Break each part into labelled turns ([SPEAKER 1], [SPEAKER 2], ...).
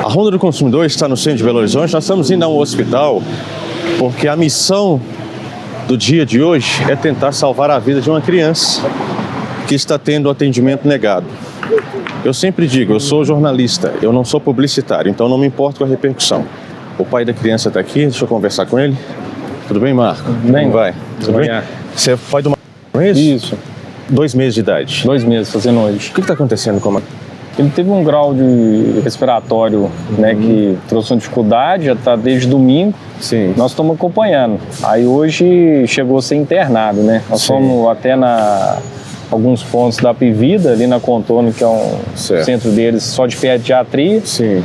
[SPEAKER 1] A Ronda do Consumidor está no centro de Belo Horizonte. Nós estamos indo a um hospital porque a missão do dia de hoje é tentar salvar a vida de uma criança que está tendo atendimento negado. Eu sempre digo, eu sou jornalista, eu não sou publicitário, então não me importo com a repercussão. O pai da criança está aqui, deixa eu conversar com ele. Tudo bem, Marco?
[SPEAKER 2] Tudo bem.
[SPEAKER 1] Como vai? Tudo bem? Você é pai do Marco, não é isso?
[SPEAKER 2] Isso.
[SPEAKER 1] 2 meses de idade.
[SPEAKER 2] 2 meses, fazendo hoje.
[SPEAKER 1] O que está acontecendo com a Marco?
[SPEAKER 2] Ele teve um grau de respiratório, né, que trouxe uma dificuldade, já está desde domingo.
[SPEAKER 1] Sim.
[SPEAKER 2] Nós estamos acompanhando. Aí hoje chegou a ser internado, né? Nós fomos até alguns pontos da Apivida, ali na Contorno, que é um centro deles só de pediatria.
[SPEAKER 1] Sim.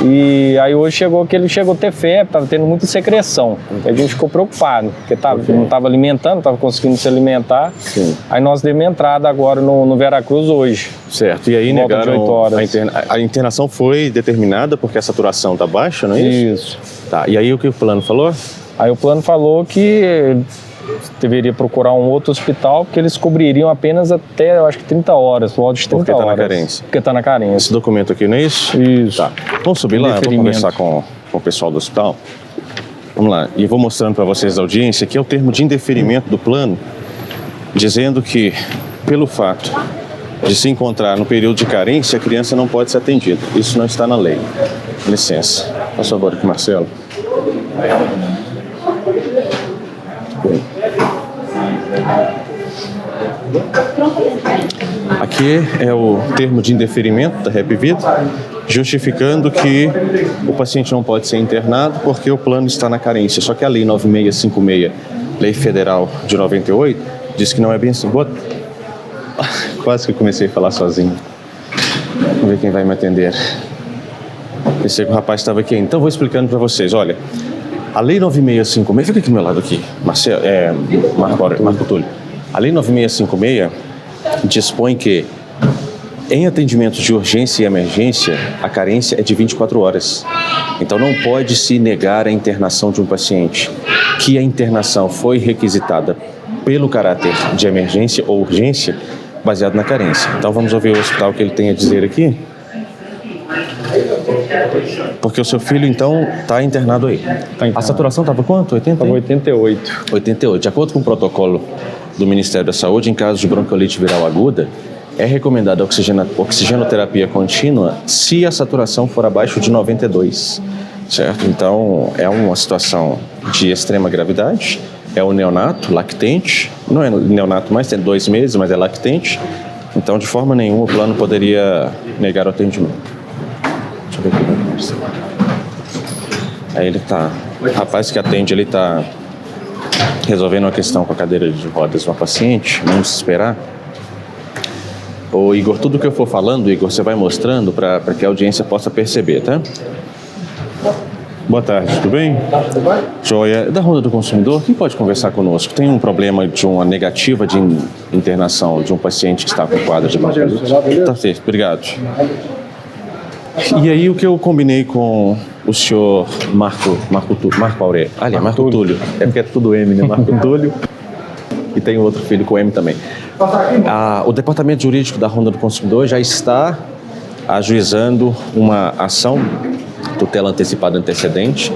[SPEAKER 2] E aí hoje ele chegou a ter febre, estava tendo muita secreção. A gente ficou preocupado, porque não estava alimentando, não estava conseguindo se alimentar.
[SPEAKER 1] Sim.
[SPEAKER 2] Aí nós demos entrada agora no Veracruz hoje.
[SPEAKER 1] Certo, e aí
[SPEAKER 2] Volta de 8
[SPEAKER 1] negaram
[SPEAKER 2] horas.
[SPEAKER 1] a internação foi determinada porque a saturação está baixa, não é isso?
[SPEAKER 2] Isso.
[SPEAKER 1] Tá, e aí o que o plano falou?
[SPEAKER 2] Aí o plano falou que deveria procurar um outro hospital, porque eles cobririam apenas até, eu acho que 30 horas, por volta de 30 horas.
[SPEAKER 1] Porque está na carência.
[SPEAKER 2] Porque está na carência.
[SPEAKER 1] Esse documento aqui, não é isso?
[SPEAKER 2] Isso.
[SPEAKER 1] Tá. Vamos subir lá, vou conversar com o pessoal do hospital. Vamos lá, e vou mostrando para vocês da audiência que é o termo de indeferimento do plano, dizendo que, pelo fato de se encontrar no período de carência, a criança não pode ser atendida. Isso não está na lei. Licença. Por favor, aqui, Marcelo. Aqui é o termo de indeferimento da Repvida, justificando que o paciente não pode ser internado porque o plano está na carência. Só que a Lei 9656, Lei Federal de 98, diz que não é bem assim. Quase que eu comecei a falar sozinho. Vamos ver quem vai me atender. Pensei que o rapaz estava aqui. Então vou explicando para vocês. Olha, a Lei 9656, fica aqui do meu lado aqui, Marco Túlio. A Lei 9656 dispõe que em atendimentos de urgência e emergência, a carência é de 24 horas. Então não pode se negar a internação de um paciente que a internação foi requisitada pelo caráter de emergência ou urgência, baseado na carência. Então vamos ouvir o hospital que ele tem a dizer aqui. Porque o seu filho, então, está internado aí. A saturação estava quanto? 80?
[SPEAKER 2] Estava 88.
[SPEAKER 1] 88. De acordo com o protocolo do Ministério da Saúde, em caso de bronquiolite viral aguda, é recomendada oxigenoterapia contínua se a saturação for abaixo de 92, certo? Então, é uma situação de extrema gravidade. É o neonato, lactente. Não é neonato mais, tem 2 meses, mas é lactente. Então, de forma nenhuma, o plano poderia negar o atendimento. Deixa eu ver aqui. Aí ele tá... O rapaz que atende, ele tá resolvendo uma questão com a cadeira de rodas de uma paciente. Vamos esperar. Ô, Igor, tudo que eu for falando, Igor, você vai mostrando para que a audiência possa perceber, tá? Boa tarde, tudo bem? Joia. Da Ronda do Consumidor, quem pode conversar conosco? Tem um problema de uma negativa de internação de um paciente que está com quadro de bronquiolite? Tá certo, obrigado. E aí o que eu combinei com o senhor Marco Aurélio, aliás, Marco Túlio, é porque é tudo M, né? Marco Túlio, e tem outro filho com M também. O Departamento Jurídico da Ronda do Consumidor já está ajuizando uma ação, tutela antecipada antecedente,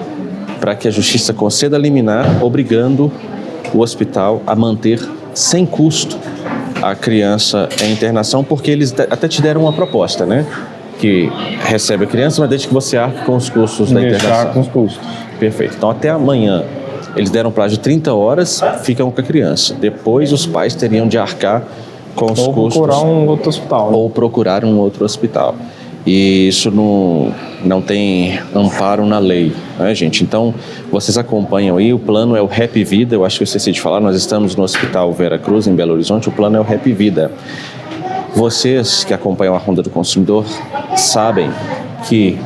[SPEAKER 1] para que a Justiça conceda liminar, obrigando o hospital a manter sem custo a criança em internação, porque eles até te deram uma proposta, né? Que recebe a criança, mas desde que você arque com os custos da internação.
[SPEAKER 2] Com os custos.
[SPEAKER 1] Perfeito. Então, até amanhã, eles deram prazo de 30 horas, ficam com a criança. Depois, os pais teriam de arcar com os custos.
[SPEAKER 2] Ou procurar um outro hospital.
[SPEAKER 1] Ou procurar um outro hospital. E isso não tem amparo na lei, né, gente? Então, vocês acompanham aí, o plano é o Repvida, eu acho que eu esqueci de falar, nós estamos no Hospital Veracruz, em Belo Horizonte, o plano é o Repvida. Vocês que acompanham a Ronda do Consumidor sabem que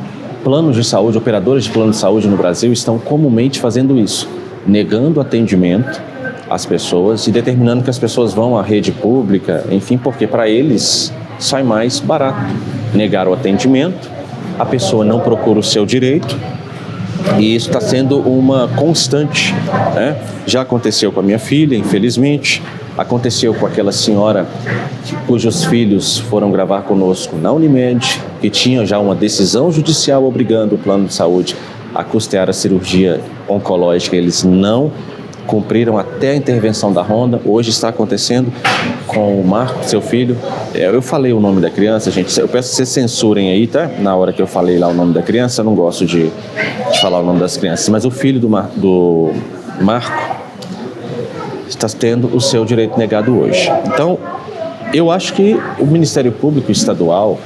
[SPEAKER 1] planos de saúde, operadores de plano de saúde no Brasil estão comumente fazendo isso, negando atendimento às pessoas e determinando que as pessoas vão à rede pública, enfim, porque para eles sai mais barato negar o atendimento, a pessoa não procura o seu direito e isso está sendo uma constante, né? Já aconteceu com a minha filha, infelizmente. Aconteceu com aquela senhora cujos filhos foram gravar conosco na Unimed, que tinha já uma decisão judicial obrigando o plano de saúde a custear a cirurgia oncológica. Eles não cumpriram até a intervenção da Ronda. Hoje está acontecendo com o Marco, seu filho. Eu falei o nome da criança, gente. Eu peço que vocês censurem aí, tá? Na hora que eu falei lá o nome da criança, eu não gosto de falar o nome das crianças. Mas o filho do Marco está tendo o seu direito negado hoje. Então, eu acho que o Ministério Público Estadual,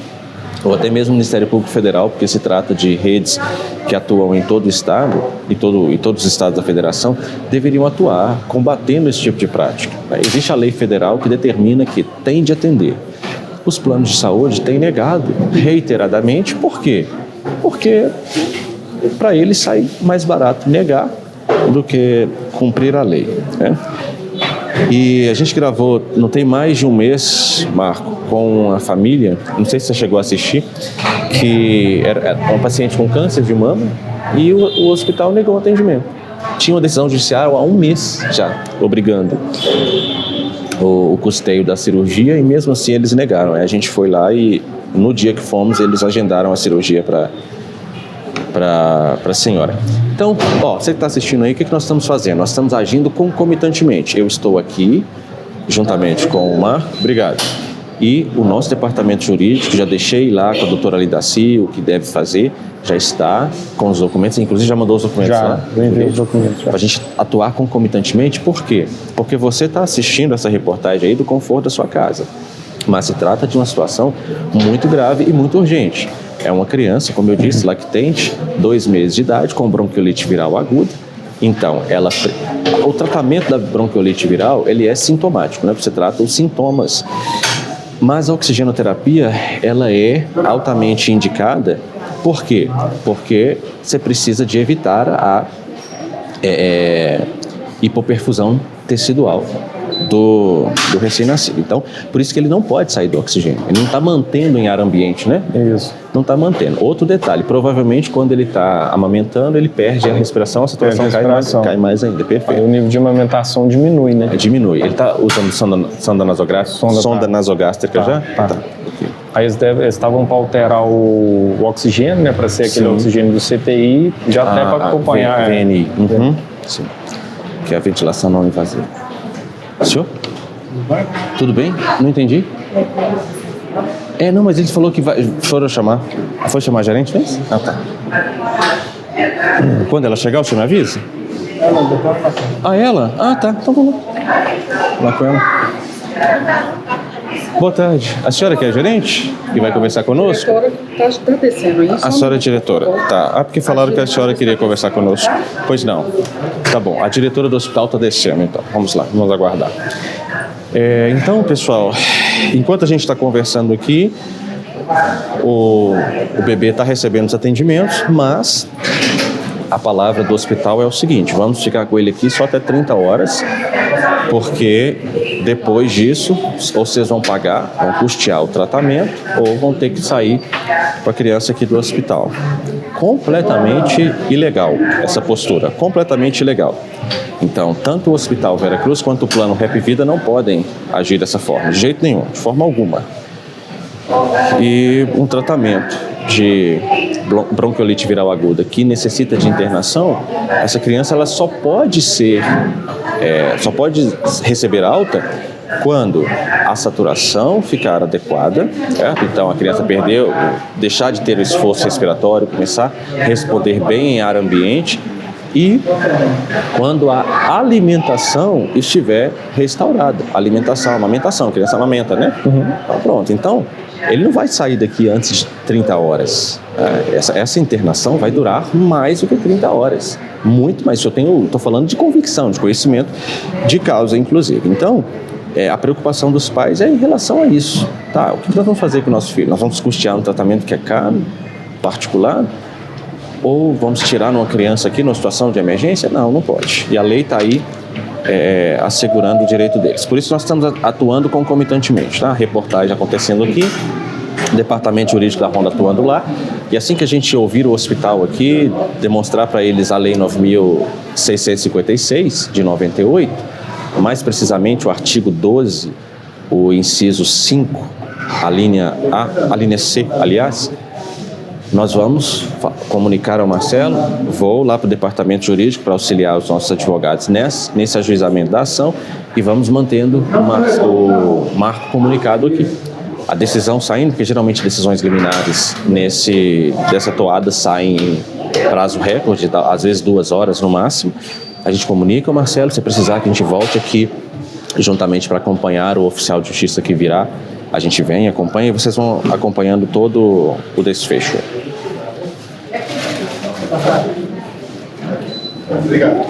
[SPEAKER 1] ou até mesmo o Ministério Público Federal, porque se trata de redes que atuam em todo o estado, e todos os estados da federação, deveriam atuar combatendo esse tipo de prática. Existe a lei federal que determina que tem de atender. Os planos de saúde têm negado reiteradamente. Por quê? Porque para eles sai mais barato negar do que cumprir a lei, né? E a gente gravou, não tem mais de um mês, Marco, com a família, não sei se você chegou a assistir, que era uma paciente com câncer de mama e o hospital negou o atendimento. Tinha uma decisão judicial há um mês já, obrigando o custeio da cirurgia, e mesmo assim eles negaram. A gente foi lá e no dia que fomos eles agendaram a cirurgia para a senhora. Então, você que está assistindo aí, o que nós estamos fazendo? Nós estamos agindo concomitantemente. Eu estou aqui, juntamente com o Marco, obrigado, e o nosso departamento jurídico, já deixei lá com a doutora Lidaci o que deve fazer, já está com os documentos, inclusive já mandou os documentos lá?
[SPEAKER 2] Já enviei os documentos.
[SPEAKER 1] Para a gente atuar concomitantemente, por quê? Porque você está assistindo essa reportagem aí do conforto da sua casa, mas se trata de uma situação muito grave e muito urgente. É uma criança, como eu disse, lactente, 2 meses de idade, com bronquiolite viral aguda. Então, o tratamento da bronquiolite viral, ele é sintomático, né? Você trata os sintomas. Mas a oxigenoterapia, ela é altamente indicada. Por quê? Porque você precisa de evitar a hipoperfusão tecidual do recém-nascido. Então, por isso que ele não pode sair do oxigênio. Ele não está mantendo em ar ambiente, né?
[SPEAKER 2] Isso.
[SPEAKER 1] Não está mantendo. Outro detalhe, provavelmente quando ele está amamentando, ele perde a respiração, a saturação cai mais ainda. Perfeito.
[SPEAKER 2] Aí o nível de amamentação diminui, né?
[SPEAKER 1] Diminui. Ele está usando sonda nasogástrica já?
[SPEAKER 2] Tá. Okay. Aí eles estavam para alterar o oxigênio, né? Para ser aquele oxigênio do CTI, já até para acompanhar.
[SPEAKER 1] VNI. Uhum. Sim. Que é a ventilação não invasiva. Senhor? Tudo bem? Não entendi? Não, mas ele falou que foram chamar. Foi chamar a gerente, fez? Ah, tá. Quando ela chegar, o senhor me avisa? Ela? Ah, tá. Então vamos lá com ela. Boa tarde. A senhora que é a gerente? Que vai conversar conosco?
[SPEAKER 3] A diretora está descendo isso.
[SPEAKER 1] A senhora é diretora? Tá. Porque falaram que a senhora queria conversar conosco. Pois não. Tá bom. A diretora do hospital está descendo, então. Vamos lá, vamos aguardar. Então, pessoal, enquanto a gente está conversando aqui, o bebê está recebendo os atendimentos, mas a palavra do hospital é o seguinte: vamos ficar com ele aqui só até 30 horas, porque depois disso, ou vocês vão pagar, vão custear o tratamento, ou vão ter que sair com a criança aqui do hospital. Completamente ilegal essa postura, completamente ilegal. Então, tanto o Hospital Vera Cruz quanto o Plano Rap Vida não podem agir dessa forma, de jeito nenhum, de forma alguma. E um tratamento de bronquiolite viral aguda que necessita de internação, essa criança ela só pode receber alta quando a saturação ficar adequada, certo? Então a criança deixar de ter o esforço respiratório, começar a responder bem em ar ambiente, e quando a alimentação estiver restaurada. Amamentação, a criança amamenta, né? Então, pronto. Então, ele não vai sair daqui antes de 30 horas. Essa internação vai durar mais do que 30 horas. Muito mais. Estou falando de convicção, de conhecimento de causa, inclusive. Então, a preocupação dos pais é em relação a isso. Tá? O que nós vamos fazer com o nosso filho? Nós vamos custear um tratamento que é caro, particular? Ou vamos tirar uma criança aqui numa situação de emergência? Não, não pode. E a lei está aí assegurando o direito deles. Por isso nós estamos atuando concomitantemente. Tá? A reportagem acontecendo aqui, o departamento jurídico da Ronda atuando lá. E assim que a gente ouvir o hospital aqui, demonstrar para eles a Lei 9.656, de 98, mais precisamente o artigo 12, o inciso 5, a linha C, aliás, nós vamos comunicar ao Marcelo, vou lá para o departamento jurídico para auxiliar os nossos advogados nesse ajuizamento da ação e vamos mantendo o marco comunicado aqui. A decisão saindo, porque geralmente decisões liminares dessa toada saem em prazo recorde, às vezes 2 horas no máximo. A gente comunica ao Marcelo, se precisar que a gente volte aqui juntamente para acompanhar o oficial de justiça que virá, a gente vem, acompanha e vocês vão acompanhando todo o desfecho.
[SPEAKER 4] Obrigado.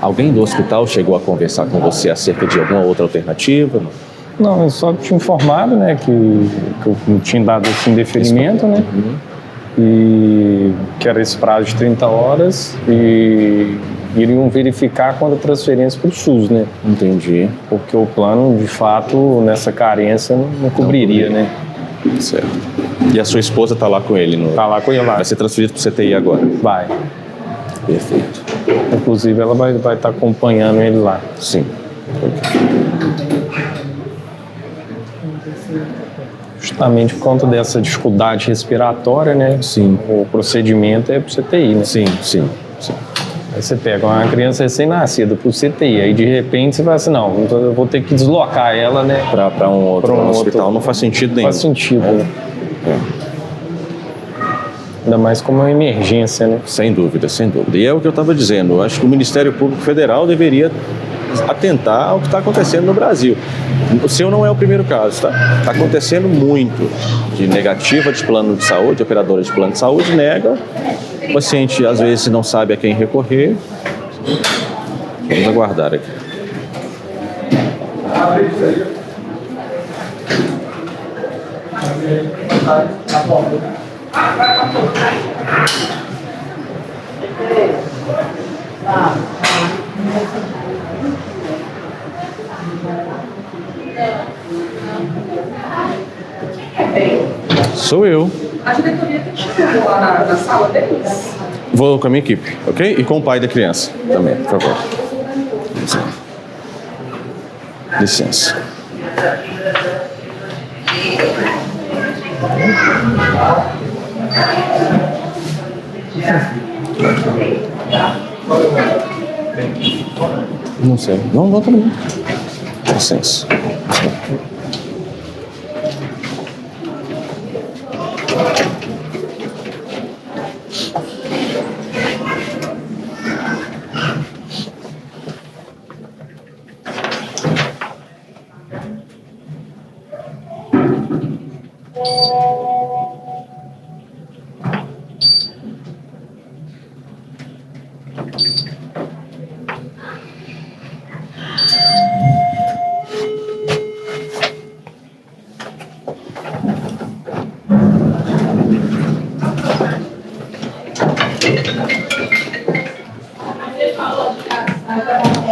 [SPEAKER 1] Alguém do hospital chegou a conversar com você acerca de alguma outra alternativa?
[SPEAKER 2] Não, eu só tinha informado, né, que eu tinha dado esse indeferimento, né, e que era esse prazo de 30 horas e iriam verificar quando a transferência para o SUS, né?
[SPEAKER 1] Entendi.
[SPEAKER 2] Porque o plano, de fato, nessa carência não cobriria, né?
[SPEAKER 1] Certo. E a sua esposa está lá com ele?
[SPEAKER 2] Está lá com ele lá.
[SPEAKER 1] Vai ser transferido para o CTI agora?
[SPEAKER 2] Vai.
[SPEAKER 1] Perfeito.
[SPEAKER 2] Inclusive, ela vai estar acompanhando ele lá.
[SPEAKER 1] Sim.
[SPEAKER 2] Justamente por conta dessa dificuldade respiratória, né?
[SPEAKER 1] Sim.
[SPEAKER 2] O procedimento é para o CTI, né?
[SPEAKER 1] Sim.
[SPEAKER 2] Aí você pega uma criança recém-nascida para o CTI, aí de repente você vai assim, não, eu vou ter que deslocar ela, né?
[SPEAKER 1] Para um outro hospital não faz sentido nenhum.
[SPEAKER 2] Faz sentido, né? Ainda mais como uma emergência, né?
[SPEAKER 1] Sem dúvida. E é o que eu estava dizendo, eu acho que o Ministério Público Federal deveria atentar ao que está acontecendo no Brasil. O seu não é o primeiro caso, tá? Está acontecendo muito de negativa de plano de saúde, operadora de plano de saúde nega, o paciente às vezes não sabe a quem recorrer. Vamos aguardar aqui. Sou eu.
[SPEAKER 3] A diretoria tem chegado lá na sala deles?
[SPEAKER 1] Vou com a minha equipe, ok? E com o pai da criança também, por favor. Licença. Não sei. Não todo mundo. Licença.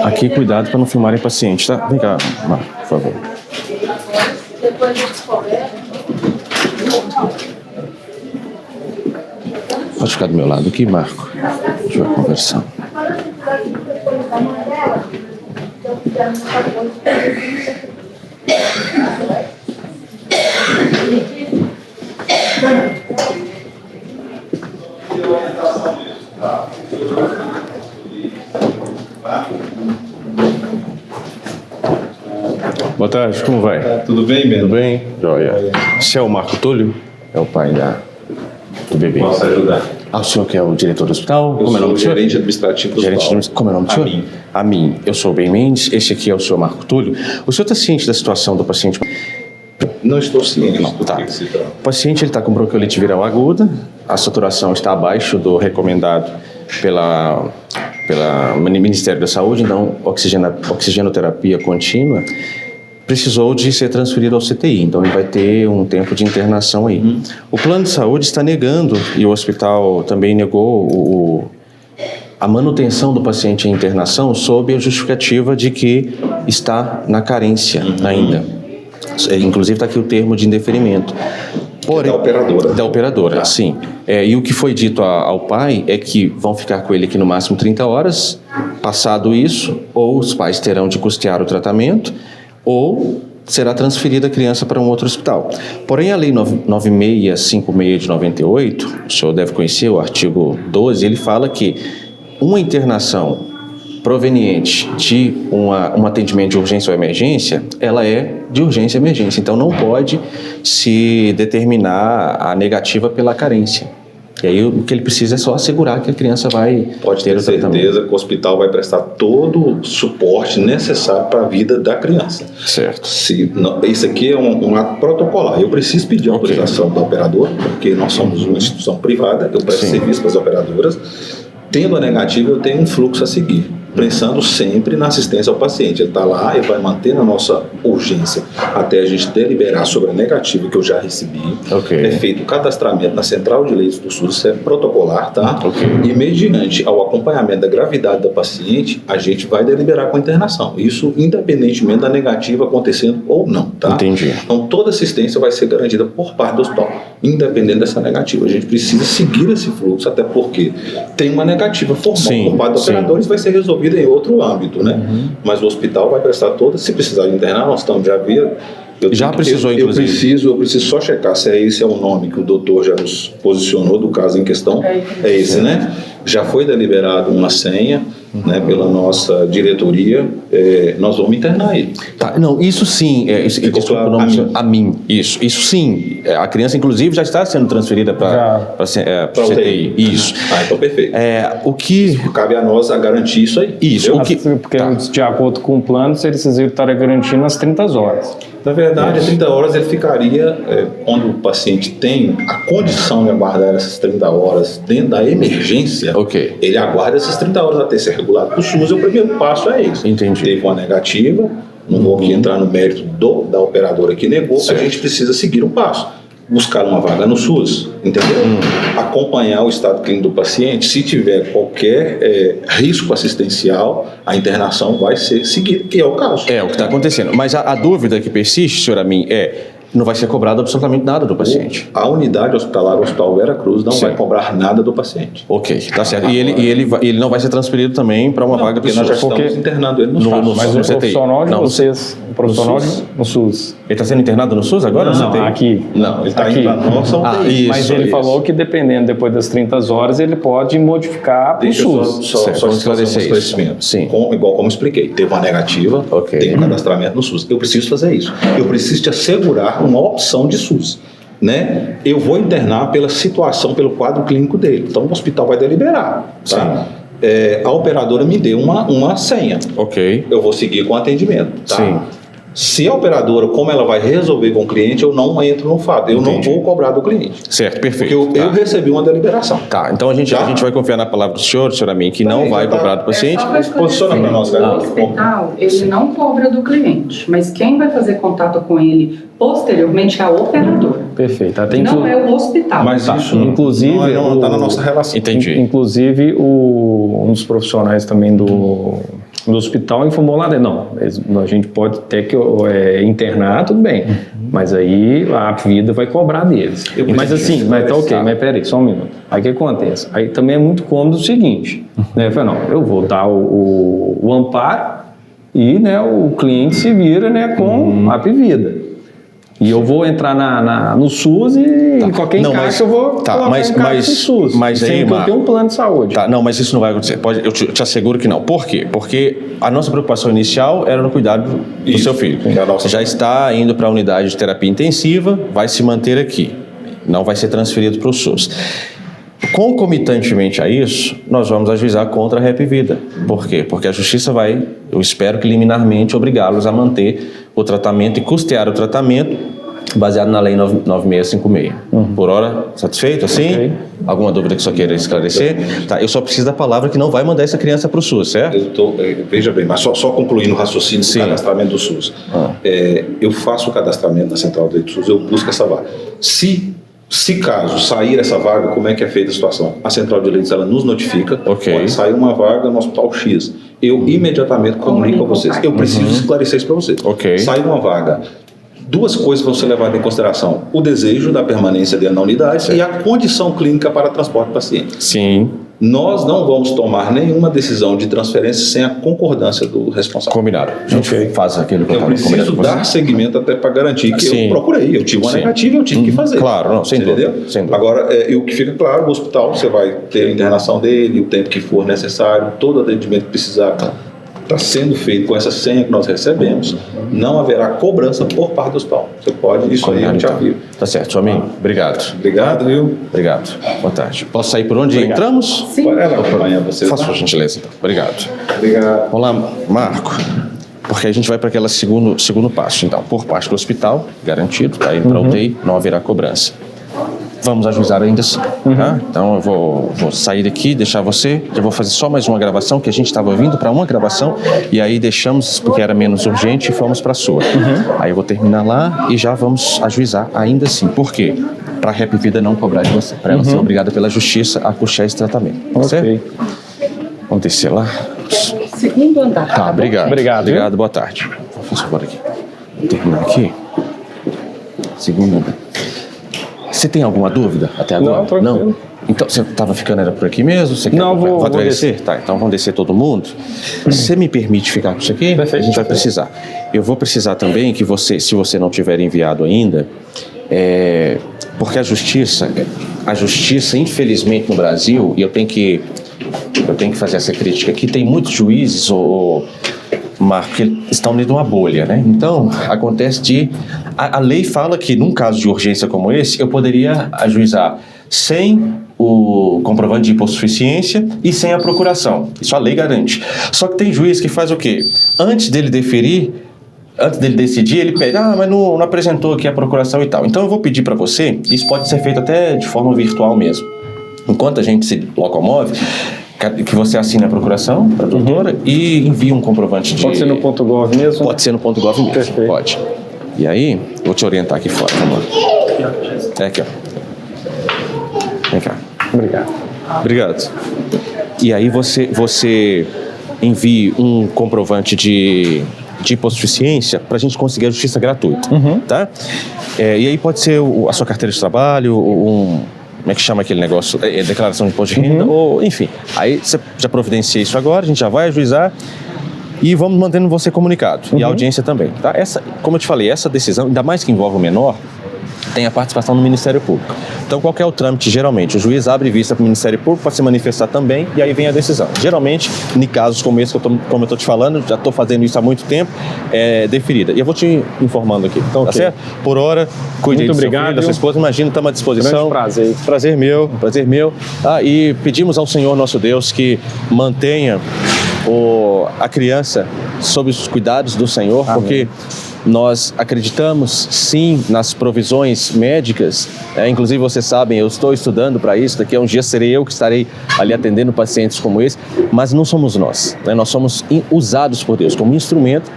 [SPEAKER 1] Aqui, cuidado para não filmarem paciente, tá? Vem cá, Marco, por favor. Pode ficar do meu lado aqui, Marco. A gente vai conversar. Boa tarde, como vai?
[SPEAKER 4] Tudo bem, Bento?
[SPEAKER 1] Tudo bem? Joia. Você é o Marco Túlio? É o pai do bebê.
[SPEAKER 4] Posso ajudar?
[SPEAKER 1] O senhor que é o diretor do hospital?
[SPEAKER 4] Eu sou o gerente administrativo do hospital.
[SPEAKER 1] Como é o nome do senhor? A mim. Eu sou o Ben Mendes, este aqui é o senhor Marco Túlio. O senhor está ciente da situação do paciente?
[SPEAKER 4] Não estou ciente do
[SPEAKER 1] tá.
[SPEAKER 4] que se trata.
[SPEAKER 1] O paciente está com bronquiolite viral aguda, a saturação está abaixo do recomendado pela Ministério da Saúde, então oxigenoterapia contínua, precisou de ser transferido ao CTI, então ele vai ter um tempo de internação aí. O plano de saúde está negando, e o hospital também negou a manutenção do paciente em internação sob a justificativa de que está na carência ainda. Inclusive está aqui o termo de indeferimento. Porém,
[SPEAKER 4] da operadora.
[SPEAKER 1] Da operadora, sim. E o que foi dito ao pai é que vão ficar com ele aqui no máximo 30 horas. Passado isso, ou os pais terão de custear o tratamento, ou será transferida a criança para um outro hospital. Porém, a Lei 9656 de 98, o senhor deve conhecer o artigo 12, ele fala que uma internação proveniente de um atendimento de urgência ou emergência, ela é de urgência e emergência. Então, não pode se determinar a negativa pela carência. E aí, o que ele precisa é só assegurar que a criança vai
[SPEAKER 4] Pode ter certeza que o hospital vai prestar todo o suporte necessário para a vida da criança.
[SPEAKER 1] Certo.
[SPEAKER 4] Isso aqui é um ato protocolar. Eu preciso pedir autorização da operadora, porque nós somos uma instituição privada, eu presto serviço para as operadoras. Tendo a negativa, eu tenho um fluxo a seguir, pensando sempre na assistência ao paciente. Ele está lá, ele vai manter na nossa urgência até a gente deliberar sobre a negativa que eu já recebi. É feito o cadastramento na central de leitos do SUS, isso é protocolar, tá? E mediante ao acompanhamento da gravidade da paciente, a gente vai deliberar com a internação. Isso independentemente da negativa acontecendo ou não, tá?
[SPEAKER 1] Entendi.
[SPEAKER 4] Então toda assistência vai ser garantida por parte do hospital, independente dessa negativa. A gente precisa seguir esse fluxo, até porque tem uma negativa formal por parte dos operadores, vai ser resolvida em outro âmbito, né? Mas o hospital vai prestar toda, se precisar de internar, nós estamos já via. Eu preciso só checar se esse é o nome que o doutor já nos posicionou do caso em questão. É esse, né? Já foi deliberado uma senha, né, pela nossa diretoria, nós vamos internar ele.
[SPEAKER 1] Tá, não, isso sim, desculpa o nome, a mim. Isso sim, a criança inclusive já está sendo transferida para CTI. Isso.
[SPEAKER 4] Então perfeito.
[SPEAKER 1] O que
[SPEAKER 4] cabe a nós a garantir isso aí.
[SPEAKER 2] Isso. Porque de acordo com o plano, se eles estarem garantindo as 30 horas.
[SPEAKER 4] Na verdade, 30 horas ele ficaria, quando o paciente tem a condição de aguardar essas 30 horas dentro da emergência, ele aguarda essas 30 horas até ser regulado para o SUS, o primeiro passo é esse.
[SPEAKER 1] Entendi.
[SPEAKER 4] Teve uma negativa, não vou aqui entrar no mérito da operadora que negou, a gente precisa seguir um passo. Buscar uma vaga no SUS, entendeu? Acompanhar o estado clínico do paciente. Se tiver qualquer risco assistencial, a internação vai ser seguida, que é o caso.
[SPEAKER 1] É o que está acontecendo. Mas a dúvida que persiste, senhor Amin, não vai ser cobrado absolutamente nada do paciente.
[SPEAKER 4] A unidade hospitalar, o Hospital Vera Cruz, não vai cobrar nada do paciente.
[SPEAKER 1] Ok, tá certo. E ele não vai ser transferido também para uma vaga do SUS?
[SPEAKER 4] Nós já estamos internando ele no SUS.
[SPEAKER 2] Mas o profissional de vocês, o profissional no SUS.
[SPEAKER 1] Ele está sendo internado no SUS agora?
[SPEAKER 2] Não, aqui.
[SPEAKER 4] Não, ele está indo para a nossa UTI.
[SPEAKER 2] Mas ele falou que dependendo, depois das 30 horas, ele pode modificar para o SUS.
[SPEAKER 4] Só esclarecer isso.
[SPEAKER 1] Sim.
[SPEAKER 4] Igual como expliquei, teve uma negativa, tem um cadastramento no SUS. Eu preciso fazer isso. Eu preciso te assegurar uma opção de SUS, né? Eu vou internar pela situação, pelo quadro clínico dele. Então o hospital vai deliberar, tá? A operadora me deu uma senha. Eu vou seguir com o atendimento, tá?
[SPEAKER 1] Sim.
[SPEAKER 4] Se a operadora, como ela vai resolver com o cliente, eu não entro no fato. Eu não vou cobrar do cliente.
[SPEAKER 1] Certo, perfeito.
[SPEAKER 4] Porque eu recebi uma deliberação.
[SPEAKER 1] Tá, então a gente vai confiar na palavra do senhor Amin, que não vai cobrar do paciente.
[SPEAKER 4] Posiciona para nós,
[SPEAKER 3] cara. O hospital, ele não cobra do cliente, mas quem vai fazer contato com ele posteriormente é a operadora.
[SPEAKER 2] Perfeito.
[SPEAKER 3] Não é o hospital.
[SPEAKER 4] Mas isso
[SPEAKER 2] inclusive
[SPEAKER 4] não está na nossa relação.
[SPEAKER 1] Entendi.
[SPEAKER 2] Inclusive, um dos profissionais também do hospital informou lá dentro, não, a gente pode até que internar, tudo bem, mas aí a vida vai cobrar deles. Mas assim, mas tá ok, mas peraí, só um minuto. Aí o que acontece? Aí também é muito cômodo o seguinte, né? Eu vou dar o amparo e, né, o cliente se vira, né, com a vida. E eu vou entrar no SUS e em qualquer encaixe eu vou colocar no SUS.
[SPEAKER 1] Mas aí,
[SPEAKER 2] eu tenho um plano de saúde.
[SPEAKER 1] Não, mas isso não vai acontecer. Eu te asseguro que não. Por quê? Porque a nossa preocupação inicial era no cuidado do seu filho. Já está indo para a unidade de terapia intensiva, vai se manter aqui. Não vai ser transferido para o SUS. Concomitantemente a isso, nós vamos ajuizar contra a Rap Vida. Por quê? Porque a Justiça vai, eu espero que liminarmente, obrigá-los a manter o tratamento e custear o tratamento baseado na Lei 9656. Por hora, satisfeito assim? Alguma dúvida que só queira esclarecer? Tá, eu só preciso da palavra que não vai mandar essa criança para o SUS, certo?
[SPEAKER 4] Veja bem, mas só concluindo o raciocínio do cadastramento do SUS. Eu faço o cadastramento na central do SUS, eu busco essa vaga. Se caso sair essa vaga, como é que é feita a situação? A central de leitos, ela nos notifica, pode sair uma vaga no hospital X. Eu imediatamente comunico a vocês. Eu preciso esclarecer isso para vocês. Sai uma vaga duas coisas vão ser levadas em consideração: o desejo da permanência dele na unidade e a condição clínica para transporte do paciente.
[SPEAKER 1] Sim.
[SPEAKER 4] Nós não vamos tomar nenhuma decisão de transferência sem a concordância do responsável.
[SPEAKER 1] Combinado. A gente faz aquele
[SPEAKER 4] Eu
[SPEAKER 1] contato
[SPEAKER 4] preciso
[SPEAKER 1] combinado com você.
[SPEAKER 4] dar seguimento até para garantir que
[SPEAKER 1] Sim.
[SPEAKER 4] eu procurei. Eu tive uma
[SPEAKER 1] Sim.
[SPEAKER 4] negativa, eu tive que fazer.
[SPEAKER 1] Claro, não, sem
[SPEAKER 4] entendeu?
[SPEAKER 1] dúvida, sem dúvida.
[SPEAKER 4] Agora, e o que fica claro, o hospital, você vai ter a internação dele, o tempo que for necessário, todo atendimento que precisar está sendo feito com essa senha que nós recebemos. Não haverá cobrança por parte do hospital. Você pode, isso aí eu te
[SPEAKER 1] Então.
[SPEAKER 4] avio.
[SPEAKER 1] Tá certo, seu amigo. Obrigado.
[SPEAKER 4] Obrigado, viu?
[SPEAKER 1] Obrigado. Boa tarde. Posso sair por onde entramos?
[SPEAKER 3] Sim.
[SPEAKER 4] Ela acompanha você.
[SPEAKER 1] Faça
[SPEAKER 4] tá?
[SPEAKER 1] por gentileza, então. Obrigado.
[SPEAKER 4] Obrigado.
[SPEAKER 1] Vamos lá, Marco. Porque a gente vai para aquele segundo passo. Então, por parte do hospital, garantido, tá indo para UTI, não haverá cobrança. Vamos ajuizar ainda assim, tá? Então eu vou sair daqui, deixar você, já vou fazer só mais uma gravação, que a gente estava vindo para uma gravação, e aí deixamos, porque era menos urgente, e fomos para a sua. Aí eu vou terminar lá e já vamos ajuizar ainda assim. Por quê? Para a Rap Vida não cobrar de você, para ela ser obrigada pela justiça a puxar esse tratamento. Tá certo? Vamos descer lá.
[SPEAKER 3] Segundo andar.
[SPEAKER 1] Tá,
[SPEAKER 3] bom?
[SPEAKER 1] obrigado.
[SPEAKER 2] Obrigado,
[SPEAKER 1] Obrigado, boa tarde. Vou favor aqui. Vou terminar aqui. Segundo andar. Você tem alguma dúvida até agora?
[SPEAKER 2] Não, tranquilo.
[SPEAKER 1] Então, você estava ficando era por aqui mesmo? Você quer
[SPEAKER 2] Não, vou
[SPEAKER 1] descer? Tá, então vamos descer todo mundo. Você me permite ficar com isso aqui?
[SPEAKER 2] Perfeito,
[SPEAKER 1] A gente vai
[SPEAKER 2] perfeito.
[SPEAKER 1] precisar. Eu vou precisar também que você, se você não tiver enviado ainda, porque a justiça, infelizmente, no Brasil, e eu tenho que fazer essa crítica aqui, tem muitos juízes, Marco, que estão dentro de uma bolha, né? Então, acontece a lei fala que, num caso de urgência como esse, eu poderia ajuizar sem o comprovante de hipossuficiência e sem a procuração. Isso a lei garante. Só que tem juiz que faz o quê? Antes dele deferir, antes dele decidir, ele pede, mas não apresentou aqui a procuração e tal. Então, eu vou pedir para você, isso pode ser feito até de forma virtual mesmo. Enquanto a gente se locomove, que você assine a procuração para a doutora e envie um comprovante de...
[SPEAKER 2] Pode ser no .gov mesmo?
[SPEAKER 1] Pode ser no .gov mesmo,
[SPEAKER 2] Perfeito.
[SPEAKER 1] pode. E aí, vou te orientar aqui fora, vamos lá. É aqui, ó. Vem cá.
[SPEAKER 2] Obrigado.
[SPEAKER 1] Obrigado. E aí você envie um comprovante de hipossuficiência para a gente conseguir a justiça gratuita, tá? E aí pode ser a sua carteira de trabalho, como é que chama aquele negócio? Declaração de imposto de renda, ou enfim. Aí você já providencia isso agora, a gente já vai ajuizar e vamos mantendo você comunicado. E a audiência também, tá? Como eu te falei, essa decisão, ainda mais que envolve o menor, tem a participação do Ministério Público. Então, qual que é o trâmite, geralmente? O juiz abre vista para o Ministério Público para se manifestar também e aí vem a decisão. Geralmente, em casos como esse, como eu estou te falando, já estou fazendo isso há muito tempo, é deferida. E eu vou te informando aqui, tá certo? Por hora, cuide
[SPEAKER 2] Muito
[SPEAKER 1] do seu
[SPEAKER 2] obrigado.
[SPEAKER 1] filho, da sua esposa, imagina, estamos à disposição.
[SPEAKER 2] Grande prazer.
[SPEAKER 1] Prazer meu. E pedimos ao Senhor nosso Deus que mantenha a criança sob os cuidados do Senhor, porque nós acreditamos sim nas provisões médicas, inclusive vocês sabem, eu estou estudando para isso, daqui a um dia serei eu que estarei ali atendendo pacientes como esse, mas não somos nós, né? Nós somos usados por Deus como instrumento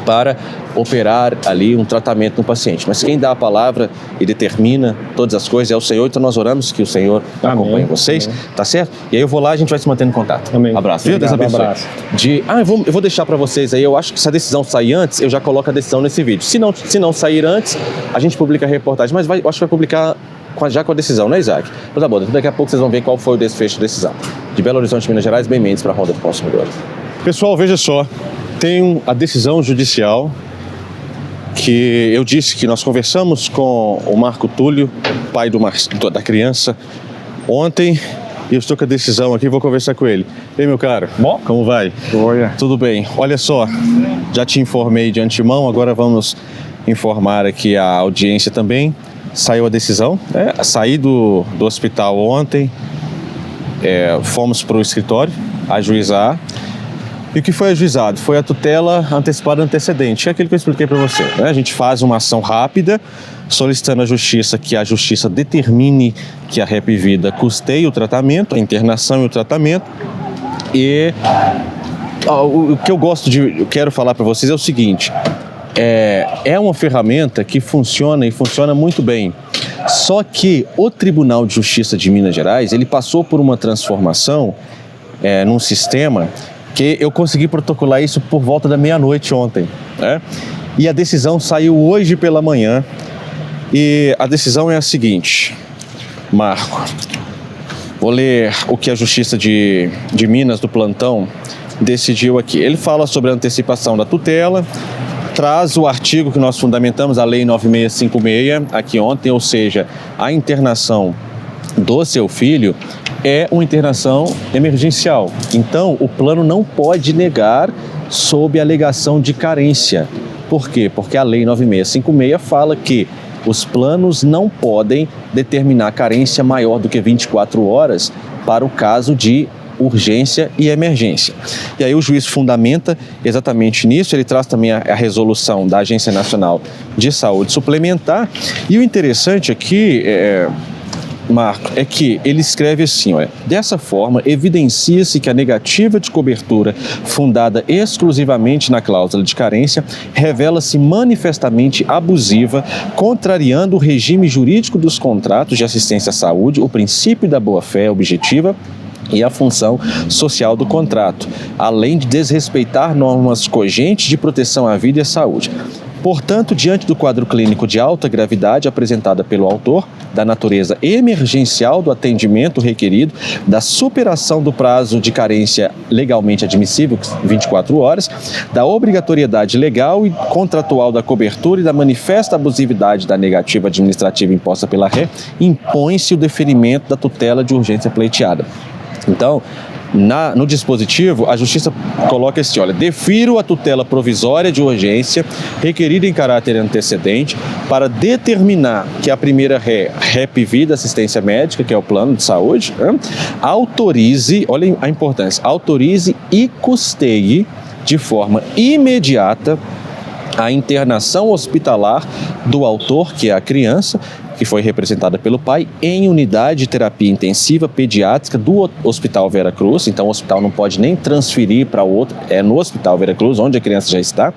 [SPEAKER 1] para operar ali um tratamento no paciente. Mas quem dá a palavra e determina todas as coisas é o Senhor, então nós oramos que o Senhor acompanhe vocês, tá certo? E aí eu vou lá, a gente vai se mantendo em contato.
[SPEAKER 2] Amém.
[SPEAKER 1] Abraço. Deus abençoe.
[SPEAKER 2] Abraço.
[SPEAKER 1] Eu vou deixar para vocês aí, eu acho que se a decisão sair antes, eu já coloco a decisão nesse vídeo. Se não sair antes, a gente publica a reportagem, mas eu acho que vai publicar já com a decisão, né, Isaac? Mas tá bom, daqui a pouco vocês vão ver qual foi o desfecho da decisão. De Belo Horizonte, Minas Gerais, Ben Mendes para a Ronda do Consumidor. Pessoal, veja só, tem a decisão judicial que eu disse que nós conversamos com o Marco Túlio, pai da criança, ontem, e eu estou com a decisão aqui, vou conversar com ele. Ei, meu caro,
[SPEAKER 2] Bom?
[SPEAKER 1] como vai?
[SPEAKER 2] Oi.
[SPEAKER 1] Tudo bem. Olha só, já te informei de antemão, agora vamos informar aqui a audiência também. Saiu a decisão, saí do hospital ontem, fomos para o escritório ajuizar. E o que foi ajuizado? Foi a tutela antecipada antecedente, que é aquilo que eu expliquei para você, né? A gente faz uma ação rápida, solicitando à Justiça que a Justiça determine que a Rap Vida custeie o tratamento, a internação e o tratamento. E o que eu quero falar para vocês é o seguinte, é uma ferramenta que funciona e funciona muito bem. Só que o Tribunal de Justiça de Minas Gerais, ele passou por uma transformação num sistema que eu consegui protocolar isso por volta da meia-noite ontem, né? E a decisão saiu hoje pela manhã. E a decisão é a seguinte, Marco. Vou ler o que a Justiça de Minas, do plantão, decidiu aqui. Ele fala sobre a antecipação da tutela, traz o artigo que nós fundamentamos, a Lei 9656, aqui ontem, ou seja, a internação do seu filho é uma internação emergencial. Então, o plano não pode negar sob a alegação de carência. Por quê? Porque a Lei 9656 fala que os planos não podem determinar carência maior do que 24 horas para o caso de urgência e emergência. E aí o juiz fundamenta exatamente nisso, ele traz também a resolução da Agência Nacional de Saúde Suplementar. E o interessante aqui, Marco, é que ele escreve assim, olha, dessa forma, evidencia-se que a negativa de cobertura fundada exclusivamente na cláusula de carência revela-se manifestamente abusiva, contrariando o regime jurídico dos contratos de assistência à saúde, o princípio da boa-fé objetiva e a função social do contrato, além de desrespeitar normas cogentes de proteção à vida e à saúde. Portanto, diante do quadro clínico de alta gravidade apresentada pelo autor, da natureza emergencial do atendimento requerido, da superação do prazo de carência legalmente admissível, 24 horas, da obrigatoriedade legal e contratual da cobertura e da manifesta abusividade da negativa administrativa imposta pela RE, impõe-se o deferimento da tutela de urgência pleiteada. Então, no dispositivo, a Justiça coloca assim, olha, defiro a tutela provisória de urgência requerida em caráter antecedente para determinar que a primeira REP Vida Assistência Médica, que é o plano de saúde, autorize, olha a importância, autorize e custeie de forma imediata a internação hospitalar do autor, que é a criança, que foi representada pelo pai, em unidade de terapia intensiva pediátrica do Hospital Vera Cruz. Então o hospital não pode nem transferir para outro, é no Hospital Vera Cruz, onde a criança já está,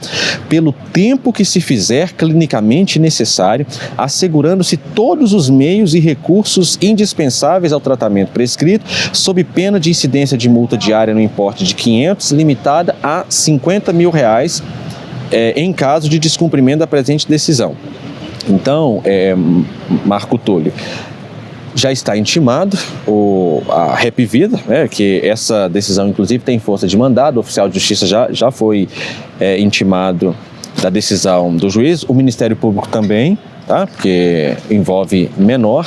[SPEAKER 1] pelo tempo que se fizer clinicamente necessário, assegurando-se todos os meios e recursos indispensáveis ao tratamento prescrito, sob pena de incidência de multa diária no importe de 500, limitada a R$50 mil, em caso de descumprimento da presente decisão. Então, Marco Túlio, já está intimado a REP Vida, que essa decisão, inclusive, tem força de mandado, o oficial de justiça já foi intimado da decisão do juiz, o Ministério Público também, tá? Porque envolve menor.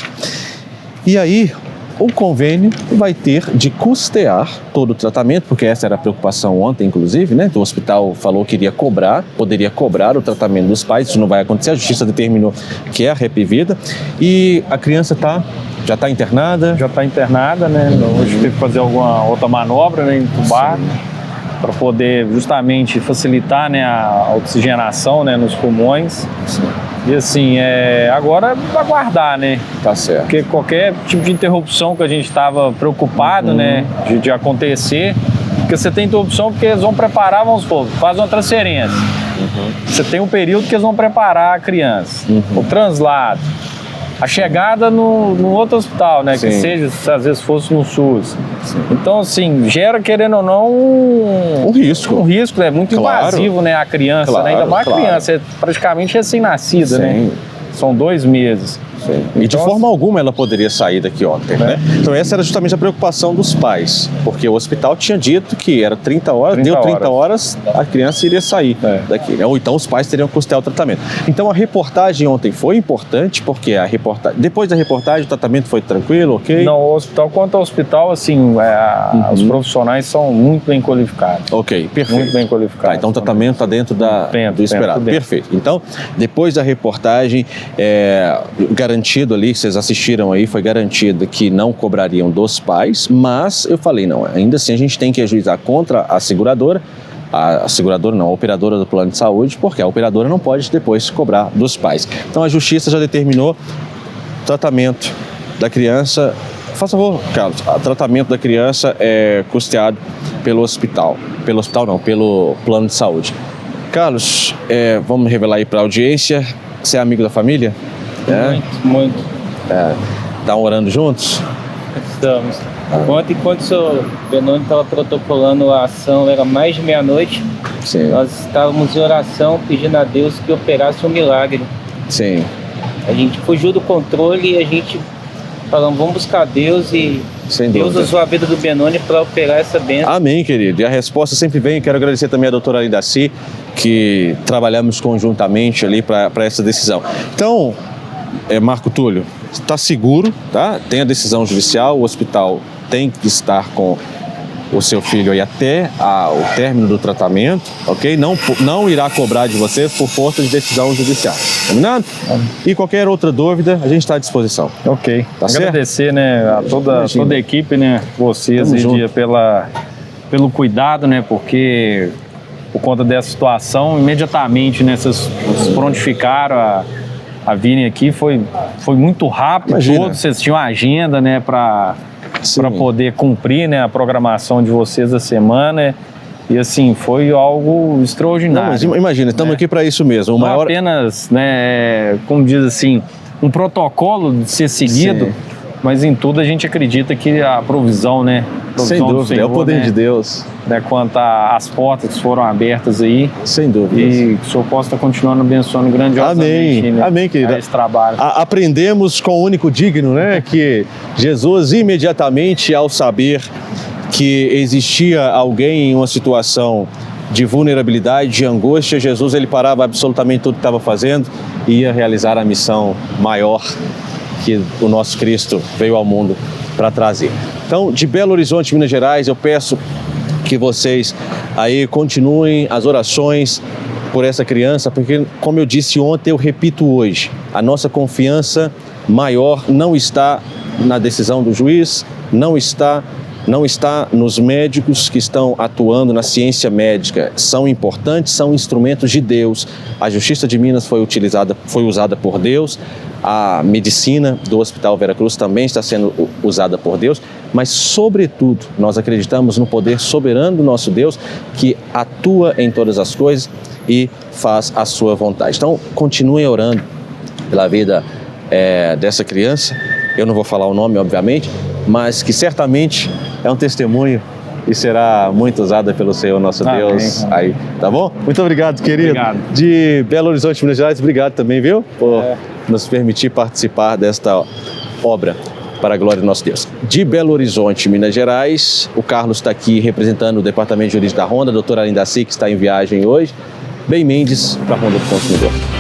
[SPEAKER 1] E aí, o convênio vai ter de custear todo o tratamento, porque essa era a preocupação ontem, inclusive, né? O hospital falou que poderia cobrar o tratamento dos pais, isso não vai acontecer, a Justiça determinou que é a REP Vida, e a criança já está internada?
[SPEAKER 2] Já está internada, né? Hoje teve que fazer alguma outra manobra, né? Entubar, para poder justamente facilitar, né, a oxigenação, né, nos pulmões.
[SPEAKER 1] Sim.
[SPEAKER 2] E assim, agora aguardar, né?
[SPEAKER 1] Tá certo.
[SPEAKER 2] Porque qualquer tipo de interrupção que a gente estava preocupado, né, de acontecer, porque você tem interrupção porque eles vão preparar, vamos supor, faz uma transferência. Você tem um período que eles vão preparar a criança, o translado, a chegada no outro hospital, né? Sim. Que seja, se às vezes fosse no SUS. Sim. Então, assim, gera, querendo ou não, um risco. Um risco, é muito invasivo, né? A criança, né? Ainda mais a criança, é praticamente recém-nascida, né? São 2 meses.
[SPEAKER 1] Sim. E de forma alguma ela poderia sair daqui ontem, né? Então essa era justamente a preocupação dos pais, porque o hospital tinha dito que era 30 horas, deu 30 horas, a criança iria sair daqui, né? Ou então os pais teriam que custear o tratamento. Então a reportagem ontem foi importante, porque depois da reportagem o tratamento foi tranquilo, ok?
[SPEAKER 2] Não, o hospital, quanto ao hospital, assim, os profissionais são muito bem qualificados.
[SPEAKER 1] Ok, perfeito.
[SPEAKER 2] Muito bem qualificados.
[SPEAKER 1] Então o tratamento está dentro do esperado. Perfeito. Então, depois da reportagem, garantido ali, vocês assistiram aí, foi garantido que não cobrariam dos pais, mas eu falei, não, ainda assim a gente tem que ajuizar contra a seguradora, a operadora do plano de saúde, porque a operadora não pode depois cobrar dos pais. Então a Justiça já determinou tratamento da criança, faça favor, Carlos, o tratamento da criança é custeado pelo hospital, pelo plano de saúde. Carlos, vamos revelar aí para a audiência, você é amigo da família?
[SPEAKER 5] Muito.
[SPEAKER 1] Estão orando juntos?
[SPEAKER 5] Estamos. Enquanto o senhor Benoni estava protocolando a ação, era mais de meia-noite,
[SPEAKER 1] Sim.
[SPEAKER 5] Nós estávamos em oração pedindo a Deus que operasse um milagre.
[SPEAKER 1] Sim.
[SPEAKER 5] A gente fugiu do controle e a gente falamos, vamos buscar Deus e
[SPEAKER 1] Sem
[SPEAKER 5] Deus
[SPEAKER 1] dúvida.
[SPEAKER 5] usou a vida do Benoni para operar essa bênção.
[SPEAKER 1] Amém, querido. E a resposta sempre vem. Quero agradecer também a doutora Lindaci, que trabalhamos conjuntamente ali para essa decisão. Então, Marco Túlio, está seguro, tá? Tem a decisão judicial, o hospital tem que estar com o seu filho aí até o término do tratamento, ok? Não irá cobrar de você por força de decisão judicial, combinado? E qualquer outra dúvida, a gente está à disposição.
[SPEAKER 2] Ok.
[SPEAKER 1] Tá
[SPEAKER 2] Agradecer, né, a toda a equipe, né, vocês,
[SPEAKER 1] Tamo junto.
[SPEAKER 2] pelo cuidado, né, porque por conta dessa situação, imediatamente, né, vocês se prontificaram a virem aqui, foi muito rápido.
[SPEAKER 1] Imagina.
[SPEAKER 2] Todos vocês tinham agenda, né, para
[SPEAKER 1] Sim.
[SPEAKER 2] poder cumprir, né, a programação de vocês da semana. E assim, foi algo extraordinário.
[SPEAKER 1] Não, mas imagina, estamos aqui para isso mesmo.
[SPEAKER 2] Não apenas, né, como diz assim, um protocolo de ser seguido,
[SPEAKER 1] Sim.
[SPEAKER 2] mas em tudo a gente acredita que a provisão, né?
[SPEAKER 1] Sem
[SPEAKER 2] Provisão do
[SPEAKER 1] dúvida,
[SPEAKER 2] Senhor,
[SPEAKER 1] é o poder
[SPEAKER 2] né,
[SPEAKER 1] de Deus.
[SPEAKER 2] né, quanto às portas que foram abertas aí.
[SPEAKER 1] Sem dúvida.
[SPEAKER 2] E que o Senhor possa estar continuando abençoando grandiosamente.
[SPEAKER 1] Amém.
[SPEAKER 2] Né,
[SPEAKER 1] Amém, querido.
[SPEAKER 2] esse trabalho.
[SPEAKER 1] Aprendemos com o único digno, né? Que Jesus, imediatamente, ao saber que existia alguém em uma situação de vulnerabilidade, de angústia, Jesus ele parava absolutamente tudo que estava fazendo e ia realizar a missão maior que o nosso Cristo veio ao mundo para trazer. Então, de Belo Horizonte, Minas Gerais, eu peço que vocês aí continuem as orações por essa criança, porque, como eu disse ontem, eu repito hoje, a nossa confiança maior não está na decisão do juiz, não está nos médicos que estão atuando na ciência médica. São importantes, são instrumentos de Deus. A Justiça de Minas foi usada por Deus, a medicina do Hospital Veracruz também está sendo usada por Deus, mas, sobretudo, nós acreditamos no poder soberano do nosso Deus, que atua em todas as coisas e faz a sua vontade. Então, continuem orando pela vida dessa criança. Eu não vou falar o nome, obviamente, mas que certamente é um testemunho e será muito usada pelo Senhor nosso Deus aí, tá bom? Muito obrigado, querido.
[SPEAKER 2] Obrigado.
[SPEAKER 1] De Belo Horizonte, Minas Gerais, obrigado também, viu? Por nos permitir participar desta obra para a glória do nosso Deus. De Belo Horizonte, Minas Gerais, o Carlos está aqui representando o Departamento Jurídico da Honda, a doutora Lindaci, que está em viagem hoje. Bem Mendes, para a Honda do Consumidor.